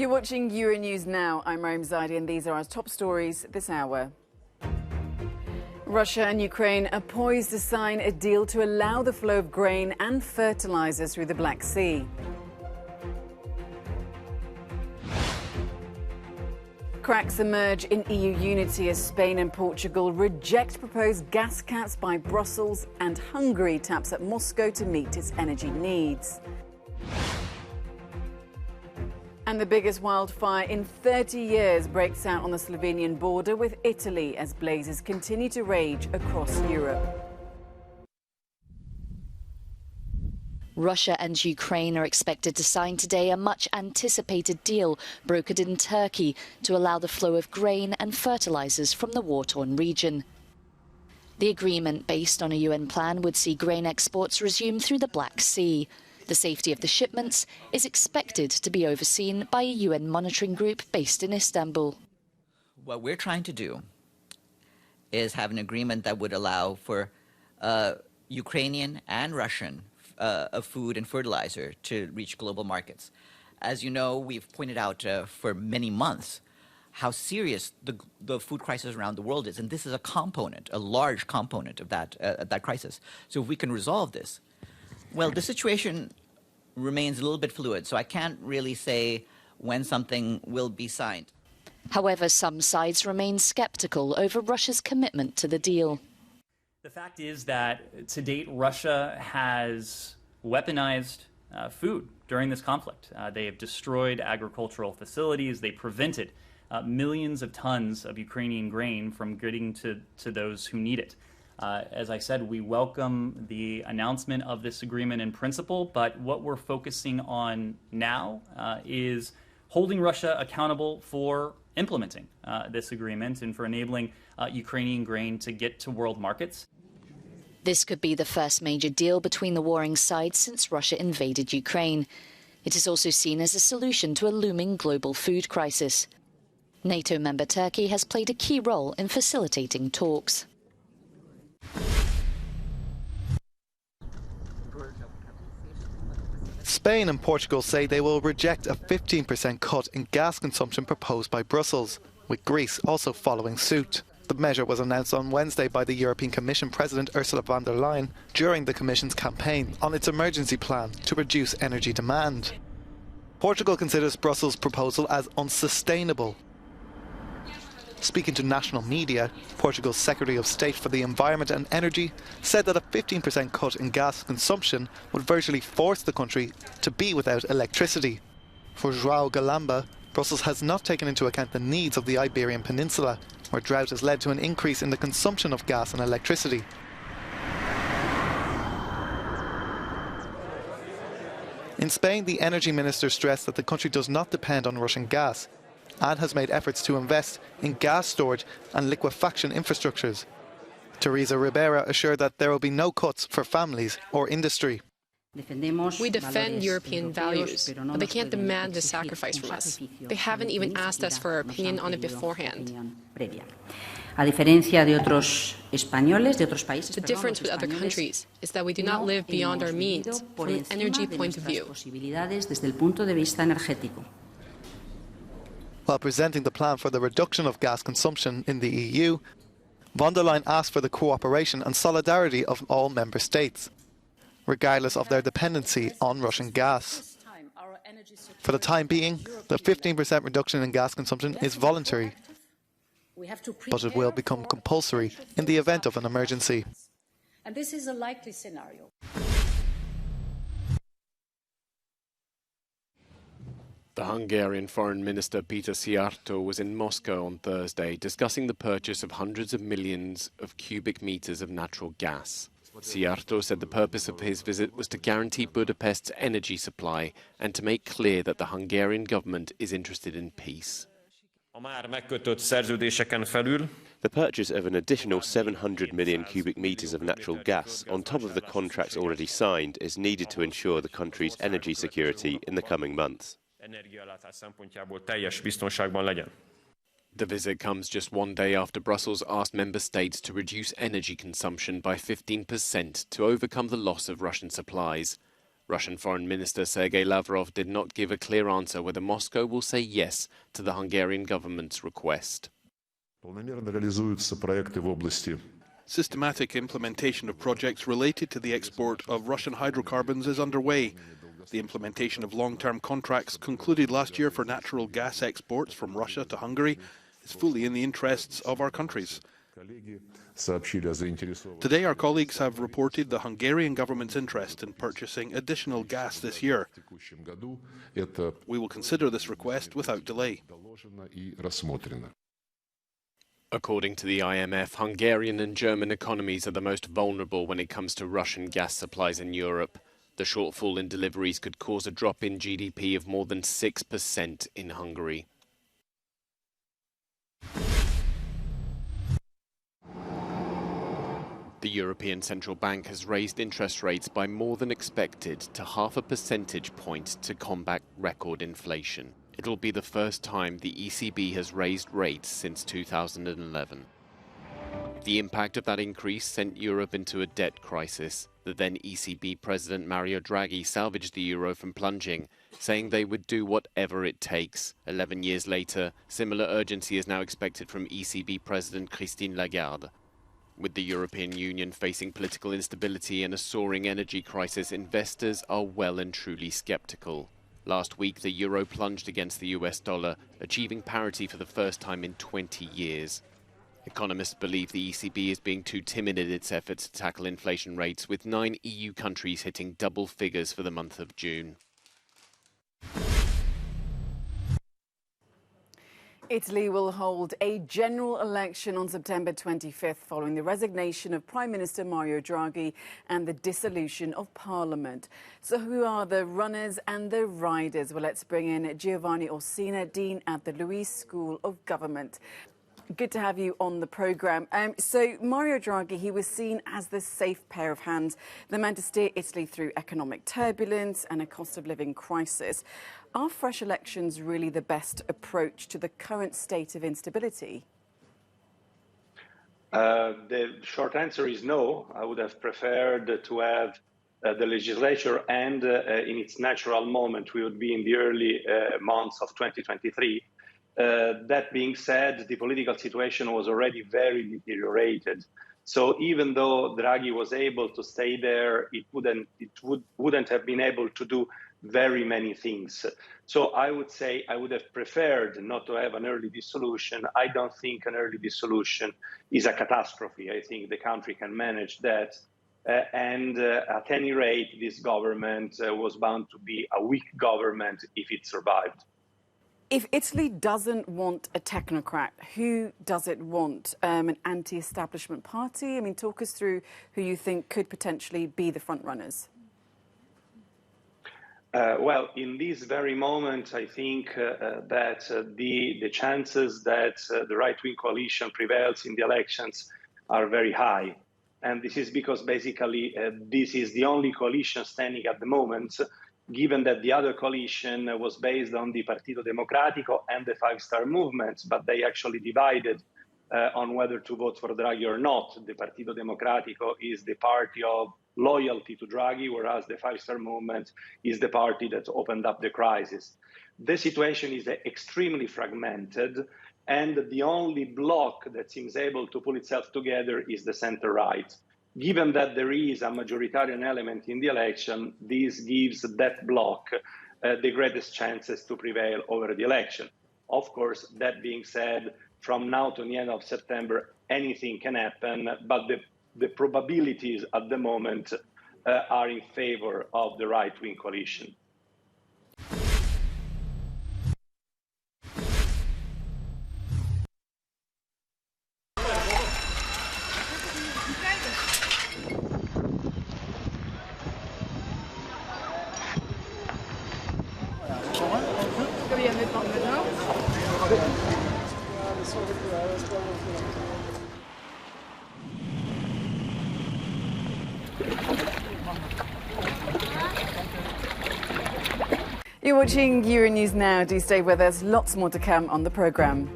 You're watching Euronews now. I'm Rome Zaidi, and these are our top stories this hour. Russia and Ukraine are poised to sign a deal to allow the flow of grain and fertilizers through the Black Sea. Cracks emerge in EU unity as Spain and Portugal reject proposed gas caps by Brussels, and Hungary taps at Moscow to meet its energy needs. And the biggest wildfire in 30 years breaks out on the Slovenian border with Italy as blazes continue to rage across Europe. Russia and Ukraine are expected to sign today a much-anticipated deal brokered in Turkey to allow the flow of grain and fertilizers from the war-torn region. The agreement, based on a UN plan, would see grain exports resume through the Black Sea. The safety of the shipments is expected to be overseen by a UN monitoring group based in Istanbul. What we're trying to do is have an agreement that would allow for Ukrainian and Russian food and fertilizer to reach global markets. As you know, we've pointed out for many months how serious the food crisis around the world is, and this is a component, a large component of that crisis. So if we can resolve this, well, the situation remains a little bit fluid, so I can't really say when something will be signed. However, some sides remain skeptical over Russia's commitment to the deal. The fact is that to date, Russia has weaponized food during this conflict. They have destroyed agricultural facilities. They prevented millions of tons of Ukrainian grain from getting to those who need it. As I said, we welcome the announcement of this agreement in principle, but what we're focusing on now is holding Russia accountable for implementing this agreement and for enabling Ukrainian grain to get to world markets. This could be the first major deal between the warring sides since Russia invaded Ukraine. It is also seen as a solution to a looming global food crisis. NATO member Turkey has played a key role in facilitating talks. Spain and Portugal say they will reject a 15% cut in gas consumption proposed by Brussels, with Greece also following suit. The measure was announced on Wednesday by the European Commission President Ursula von der Leyen during the Commission's campaign on its emergency plan to reduce energy demand. Portugal considers Brussels' proposal as unsustainable. Speaking to national media, Portugal's Secretary of State for the Environment and Energy said that a 15% cut in gas consumption would virtually force the country to be without electricity. For João Galamba, Brussels has not taken into account the needs of the Iberian Peninsula, where drought has led to an increase in the consumption of gas and electricity. In Spain, the energy minister stressed that the country does not depend on Russian gas and has made efforts to invest in gas storage and liquefaction infrastructures. Teresa Ribera assured that there will be no cuts for families or industry. We defend European values, but they can't demand this sacrifice from us. They haven't even asked us for our opinion on it beforehand. The difference with other countries is that we do not live beyond our means from an energy point of view. While presenting the plan for the reduction of gas consumption in the EU, von der Leyen asked for the cooperation and solidarity of all member states, regardless of their dependency on Russian gas. For the time being, the 15% reduction in gas consumption is voluntary, but it will become compulsory in the event of an emergency. And this is a likely scenario. The Hungarian Foreign Minister Peter Szijjártó was in Moscow on Thursday discussing the purchase of hundreds of millions of cubic meters of natural gas. Szijjártó said the purpose of his visit was to guarantee Budapest's energy supply and to make clear that the Hungarian government is interested in peace. The purchase of an additional 700 million cubic meters of natural gas on top of the contracts already signed is needed to ensure the country's energy security in the coming months. The visit comes just one day after Brussels asked member states to reduce energy consumption by 15% to overcome the loss of Russian supplies. Russian Foreign Minister Sergei Lavrov did not give a clear answer whether Moscow will say yes to the Hungarian government's request. Systematic implementation of projects related to the export of Russian hydrocarbons is underway. The implementation of long-term contracts concluded last year for natural gas exports from Russia to Hungary is fully in the interests of our countries. Today, our colleagues have reported the Hungarian government's interest in purchasing additional gas this year. We will consider this request without delay. According to the IMF, Hungarian and German economies are the most vulnerable when it comes to Russian gas supplies in Europe. The shortfall in deliveries could cause a drop in GDP of more than 6% in Hungary. The European Central Bank has raised interest rates by more than expected to 0.5 percentage point to combat record inflation. It will be the first time the ECB has raised rates since 2011. The impact of that increase sent Europe into a debt crisis. The then ECB President Mario Draghi salvaged the euro from plunging, saying they would do whatever it takes. 11 years later, similar urgency is now expected from ECB President Christine Lagarde. With the European Union facing political instability and a soaring energy crisis, investors are well and truly sceptical. Last week, the euro plunged against the US dollar, achieving parity for the first time in 20 years. Economists believe the ECB is being too timid in its efforts to tackle inflation rates, with 9 EU countries hitting double figures for the month of June. Italy will hold a general election on September 25th following the resignation of Prime Minister Mario Draghi and the dissolution of Parliament. So who are the runners and the riders? Well, let's bring in Giovanni Orsina, Dean at the Luis School of Government. Good to have you on the programme. So Mario Draghi, he was seen as the safe pair of hands, the man to steer Italy through economic turbulence and a cost of living crisis. Are fresh elections really the best approach to the current state of instability? The short answer is no. I would have preferred to have the legislature and in its natural moment, we would be in the early months of 2023. That being said, the political situation was already very deteriorated. So even though Draghi was able to stay there, it wouldn't have been able to do very many things. So I would say I would have preferred not to have an early dissolution. I don't think an early dissolution is a catastrophe. I think the country can manage that. And at any rate, this government was bound to be a weak government if it survived. If Italy doesn't want a technocrat, who does it want? An anti-establishment party? I mean, talk us through who you think could potentially be the front runners. Well, in this very moment, I think that the chances that the right-wing coalition prevails in the elections are very high. And this is because basically this is the only coalition standing at the moment, given that the other coalition was based on the Partito Democratico and the Five Star Movement, but they actually divided on whether to vote for Draghi or not. The Partito Democratico is the party of loyalty to Draghi, whereas the Five Star Movement is the party that opened up the crisis. The situation is extremely fragmented, and the only bloc that seems able to pull itself together is the center-right. Given that there is a majoritarian element in the election, this gives that bloc the greatest chances to prevail over the election. Of course, that being said, from now to the end of September, anything can happen, but the probabilities at the moment are in favor of the right-wing coalition. You're watching Euronews now. Do stay with us. Lots more to come on the programme.